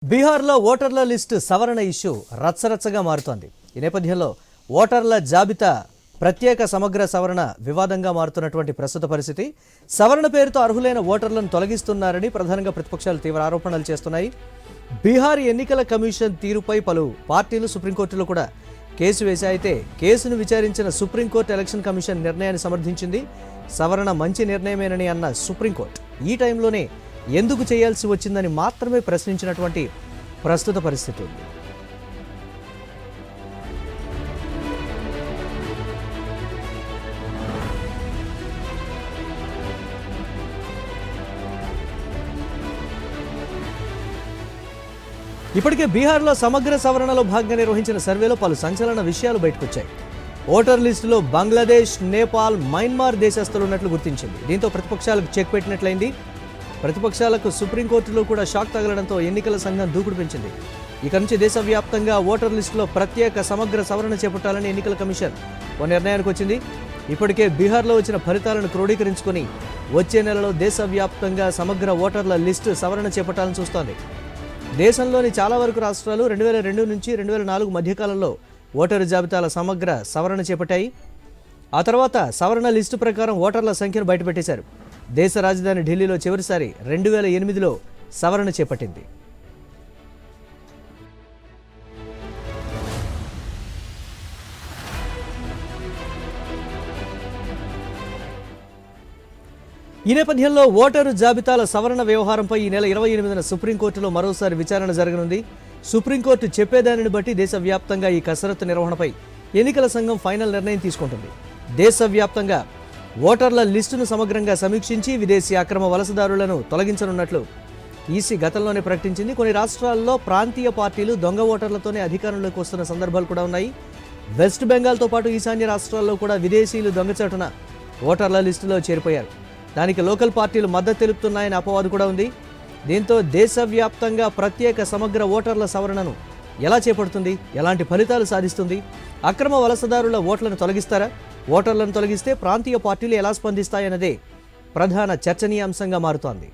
బీహార్లో ఓటర్ల లిస్టు సవరణ ఇష్యూ రచ్చరచ్చగా మారుతోంది. ఈ నేపథ్యంలో ఓటర్ల జాబితా ప్రత్యేక సమగ్ర సవరణ వివాదంగా మారుతున్నటువంటి ప్రస్తుత పరిస్థితి. సవరణ పేరుతో అర్హులైన ఓటర్లను తొలగిస్తున్నారని ప్రధానంగా ప్రతిపక్షాలు తీవ్ర ఆరోపణలు చేస్తున్నాయి. బీహార్ ఎన్నికల కమిషన్ తీరుపై పలు పార్టీలు సుప్రీంకోర్టులో కూడా కేసు వేశాయి. అయితే కేసును విచారించిన సుప్రీంకోర్టు ఎలక్షన్ కమిషన్ నిర్ణయాన్ని సమర్థించింది. సవరణ మంచి నిర్ణయమేనని అన్న సుప్రీంకోర్టు ఈ టైంలోనే ఎందుకు చేయాల్సి వచ్చిందని మాత్రమే ప్రశ్నించినటువంటి ప్రస్తుత పరిస్థితి ఉంది. ఇప్పటికే బీహార్లో సమగ్ర సవరణలో భాగంగా నిర్వహించిన సర్వేలో పలు సంచలన విషయాలు బయటకొచ్చాయి. ఓటర్ లిస్టులో బంగ్లాదేశ్, నేపాల్, మయన్మార్ దేశస్తులు ఉన్నట్లు గుర్తించింది. దీంతో ప్రతిపక్షాలకు చెక్ పెట్టినట్లయింది. ప్రతిపక్షాలకు సుప్రీంకోర్టులో కూడా షాక్ తగలడంతో ఎన్నికల సంఘం దూకుడు పెంచింది. ఇక నుంచి దేశవ్యాప్తంగా ఓటర్ లిస్టులో ప్రత్యేక సమగ్ర సవరణ చేపట్టాలని ఎన్నికల కమిషన్ ఓ నిర్ణయానికి వచ్చింది. ఇప్పటికే బీహార్లో వచ్చిన ఫలితాలను క్రోడీకరించుకొని వచ్చే నెలలో దేశవ్యాప్తంగా సమగ్ర ఓటర్ల లిస్టు సవరణ చేపట్టాలని చూస్తోంది. దేశంలోని చాలా వరకు రాష్ట్రాలు 2002 నుంచి 2004 మధ్యకాలంలో ఓటరు జాబితాల సమగ్ర సవరణ చేపట్టాయి. ఆ తర్వాత సవరణ లిస్టు ప్రకారం ఓటర్ల సంఖ్యను బయటపెట్టేశారు. దేశ రాజధాని ఢిల్లీలో చివరిసారి 2008లో సవరణ చేపట్టింది. ఈ నేపథ్యంలో ఓటరు జాబితాల సవరణ వ్యవహారంపై ఈ నెల 28న సుప్రీంకోర్టులో మరోసారి విచారణ జరగనుంది. సుప్రీంకోర్టు చెప్పేదానిని బట్టి దేశవ్యాప్తంగా ఈ కసరత్తు నిర్వహణపై ఎన్నికల సంఘం ఫైనల్ నిర్ణయం తీసుకుంటుంది. దేశవ్యాప్తంగా ఓటర్ల లిస్టును సమగ్రంగా సమీక్షించి విదేశీ అక్రమ వలసదారులను తొలగించనున్నట్లు ఈసీ గతంలోనే ప్రకటించింది. కొన్ని రాష్ట్రాల్లో ప్రాంతీయ పార్టీలు దొంగ ఓటర్లతోనే అధికారంలోకి వస్తున్న సందర్భాలు కూడా ఉన్నాయి. వెస్ట్ బెంగాల్తో పాటు ఈశాన్య రాష్ట్రాల్లో కూడా విదేశీయులు దొంగచాటున ఓటర్ల లిస్టులో చేరిపోయారు. దానికి లోకల్ పార్టీలు మద్దతు తెలుపుతున్నాయని అపవాదు కూడా ఉంది. దీంతో దేశవ్యాప్తంగా ప్రత్యేక సమగ్ర ఓటర్ల సవరణను ఎలా చేపడుతుంది, ఎలాంటి ఫలితాలు సాధిస్తుంది, అక్రమ వలసదారుల ఓట్లను తొలగిస్తారా, ఓటర్లను తొలగిస్తే ప్రాంతీయ పార్టీలు ఎలా స్పందిస్తాయన్నదే ప్రధాన చర్చనీయాంశంగా మారుతోంది.